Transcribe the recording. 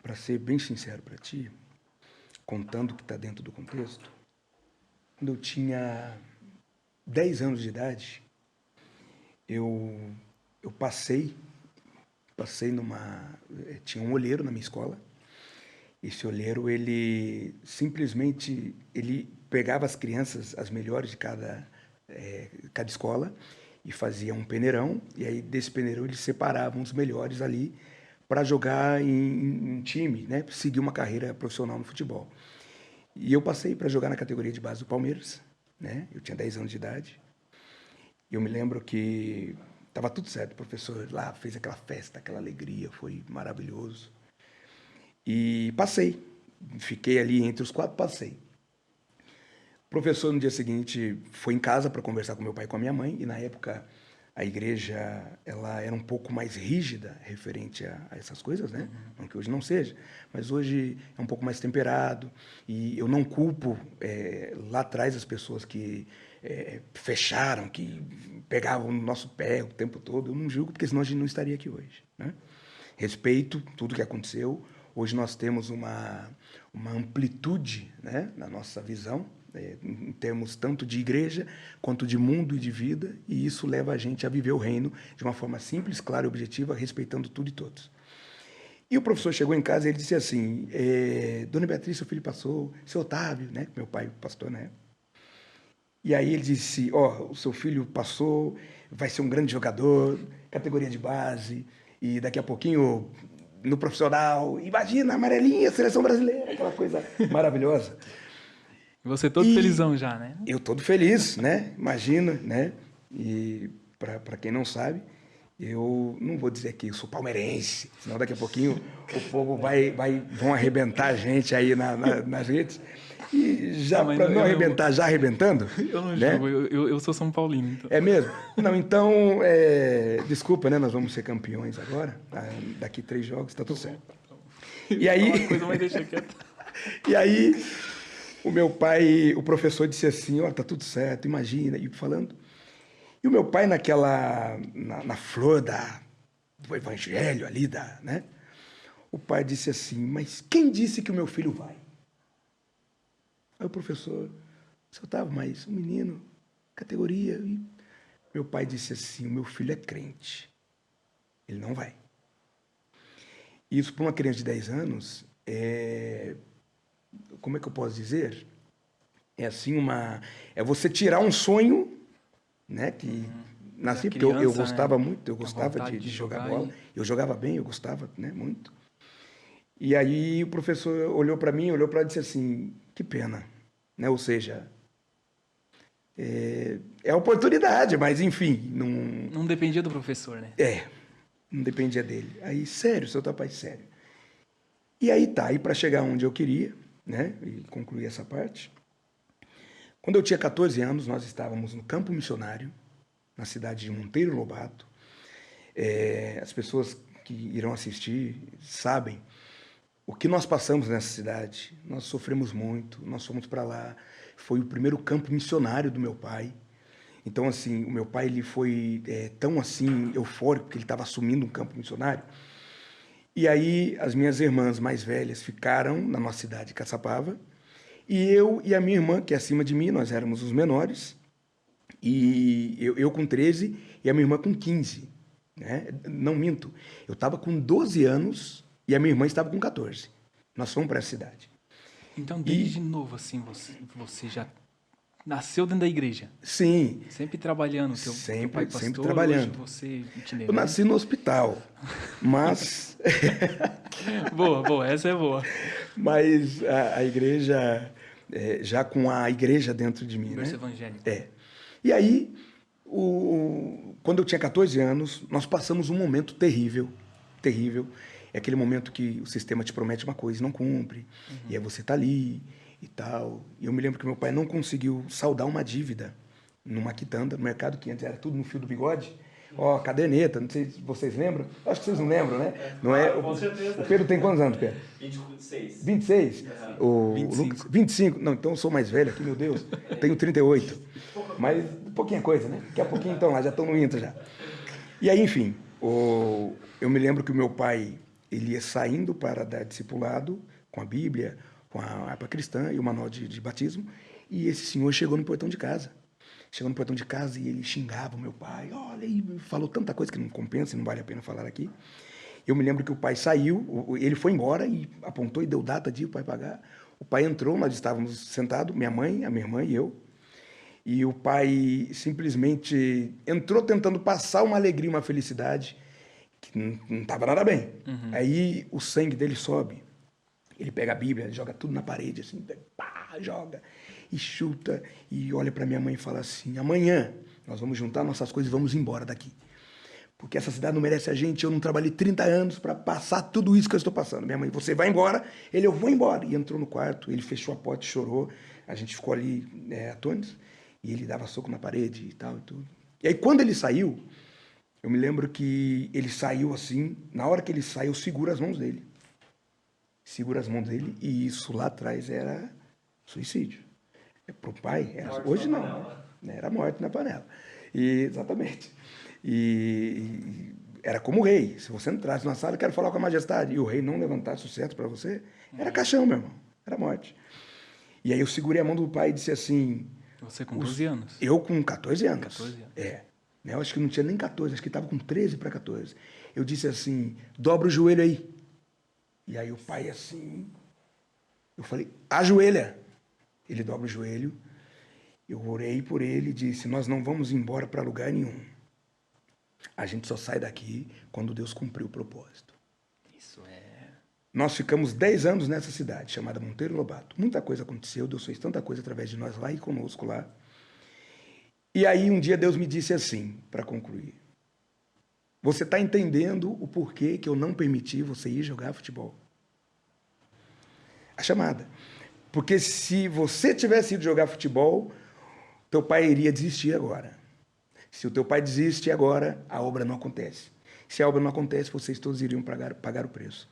Para ser bem sincero para ti, contando o que está dentro do contexto, quando eu tinha 10 anos de idade, eu, eu passei numa... Tinha um olheiro na minha escola. Esse olheiro, ele simplesmente, ele pegava as crianças, as melhores de cada escola, e fazia um peneirão, e aí desse peneirão eles separavam os melhores ali para jogar em time, né? Seguir uma carreira profissional no futebol. E eu passei para jogar na categoria de base do Palmeiras, né? Eu tinha 10 anos de idade. E eu me lembro que estava tudo certo, o professor lá fez aquela festa, aquela alegria, foi maravilhoso. E passei. Fiquei ali entre os quatro, passei. O professor, no dia seguinte, foi em casa para conversar com meu pai e com a minha mãe, e na época a igreja ela era um pouco mais rígida referente a essas coisas, né? Não que hoje não seja, mas hoje é um pouco mais temperado, e eu não culpo lá atrás as pessoas que fecharam, que pegavam no nosso pé o tempo todo, eu não julgo, porque senão a gente não estaria aqui hoje, né? Respeito tudo que aconteceu. Hoje nós temos uma amplitude, né, na nossa visão, em termos tanto de igreja quanto de mundo e de vida, e isso leva a gente a viver o reino de uma forma simples, clara e objetiva, respeitando tudo e todos. E o professor chegou em casa e ele disse assim, Dona Beatriz, seu filho passou, seu Otávio, né, meu pai pastor, né? E aí ele disse, ó, o seu filho passou, vai ser um grande jogador, categoria de base, e daqui a pouquinho no profissional, imagina, amarelinha, seleção brasileira, aquela coisa maravilhosa. E você todo E felizão já, né? eu todo feliz, né? Imagina, né? E para quem não sabe, eu não vou dizer que eu sou palmeirense, senão daqui a pouquinho o povo vão arrebentar a gente aí nas redes. E já Mas para não arrebentar, já arrebentando, eu não né? julgo, eu sou São Paulino, então. É mesmo? Não, então, desculpa, né? Nós vamos ser campeões agora. Tá? Daqui 3 jogos, tá tudo certo. E aí, Uma coisa, mas deixa quieto. e aí, o meu pai, o professor disse assim, ó, tá tudo certo, imagina, e falando. E o meu pai na flor do evangelho ali, né? O pai disse assim, mas quem disse que o meu filho vai? Aí o professor, seu Otávio, mas um menino, categoria. E meu pai disse assim, o meu filho é crente, ele não vai. Isso para uma criança de 10 anos, como é que eu posso dizer? É assim é você tirar um sonho, né, que nasci, porque eu gostava, né, muito, eu gostava de jogar bola, eu jogava bem, eu gostava, né, muito. E aí o professor olhou para mim, olhou para e disse assim, que pena, né, ou seja, é oportunidade, mas enfim, não dependia do professor, né? Não dependia dele. Aí, sério, seu pai, sério. E aí tá, aí para chegar onde eu queria, né, e concluir essa parte. Quando eu tinha 14 anos, nós estávamos no campo missionário, na cidade de Monteiro Lobato. As pessoas que irão assistir sabem o que nós passamos nessa cidade. Nós sofremos muito, nós fomos para lá. Foi o primeiro campo missionário do meu pai. Então, assim, o meu pai ele foi tão assim eufórico que ele estava assumindo um campo missionário. E aí as minhas irmãs mais velhas ficaram na nossa cidade de Caçapava, e eu e a minha irmã, que é acima de mim, nós éramos os menores, e eu com 13 e a minha irmã com 15. Né? Não minto, eu estava com 12 anos e a minha irmã estava com 14. Nós fomos para essa cidade. Então, desde novo, assim, você já nasceu dentro da igreja? Sim. Sempre trabalhando? Teu pai pastor, sempre trabalhando. Você itinerante? Eu nasci no hospital, mas... Boa, essa é boa. Mas a igreja, já com a igreja dentro de mim, Berço né? evangélico. E aí, quando eu tinha 14 anos, nós passamos um momento terrível, terrível. É aquele momento que o sistema te promete uma coisa e não cumpre. E aí você tá ali e tal. E eu me lembro que meu pai não conseguiu saldar uma dívida numa quitanda, no mercado, que antes era tudo no fio do bigode. Ó, caderneta, não sei se vocês lembram. Acho que vocês não lembram, né? Não é? Com certeza. O Pedro tem quantos anos, Pedro? 26. 26? O 25. Lucas, 25? Não, então eu sou mais velho aqui, meu Deus. Tenho 38. Mas pouquinha coisa, né? Daqui a pouquinho então lá, já estão no Inter já. E aí, enfim, eu me lembro que o meu pai ele ia saindo para dar discipulado com a Bíblia, com a harpa cristã e o manual de batismo, e esse senhor chegou no portão de casa. Chegou no portão de casa e ele xingava o meu pai. Olha, e falou tanta coisa que não compensa e não vale a pena falar aqui. Eu me lembro que o pai saiu, ele foi embora e apontou e deu data, dia, o pai pagar. O pai entrou, nós estávamos sentados, minha mãe, a minha irmã e eu. E o pai simplesmente entrou tentando passar uma alegria, uma felicidade, que não estava nada bem. Aí o sangue dele sobe. Ele pega a Bíblia, joga tudo na parede, assim, pá, joga, e chuta, e olha para minha mãe e fala assim, amanhã nós vamos juntar nossas coisas e vamos embora daqui. Porque essa cidade não merece a gente, eu não trabalhei 30 anos para passar tudo isso que eu estou passando. Minha mãe, você vai embora? Ele, eu vou embora. E entrou no quarto, ele fechou a porta e chorou. A gente ficou ali atônitos, e ele dava soco na parede e tal e tudo. E aí quando ele saiu, eu me lembro que ele saiu assim, na hora que ele saiu, eu seguro as mãos dele. Segura as mãos dele, e isso lá atrás era suicídio. Para o pai, era, hoje não, né? Era morte na panela. E, exatamente. E era como o rei. Se você entrasse na sala, eu quero falar com a majestade, e o rei não levantasse o cetro para você, era caixão, meu irmão. Era morte. E aí eu segurei a mão do pai e disse assim... Você com 12 anos? Eu com 14 anos. 14 anos. Né? Eu acho que não tinha nem 14, acho que estava com 13 para 14. Eu disse assim, dobra o joelho aí. E aí o pai assim, eu falei, ajoelha. Ele dobra o joelho, eu orei por ele e disse, nós não vamos embora para lugar nenhum. A gente só sai daqui quando Deus cumprir o propósito. Isso é... Nós ficamos 10 anos nessa cidade, chamada Monteiro Lobato. Muita coisa aconteceu, Deus fez tanta coisa através de nós lá e conosco lá. E aí um dia Deus me disse assim, para concluir. Você está entendendo o porquê que eu não permiti você ir jogar futebol? A chamada. Porque se você tivesse ido jogar futebol, teu pai iria desistir agora. Se o teu pai desiste agora, a obra não acontece. Se a obra não acontece, vocês todos iriam pagar o preço.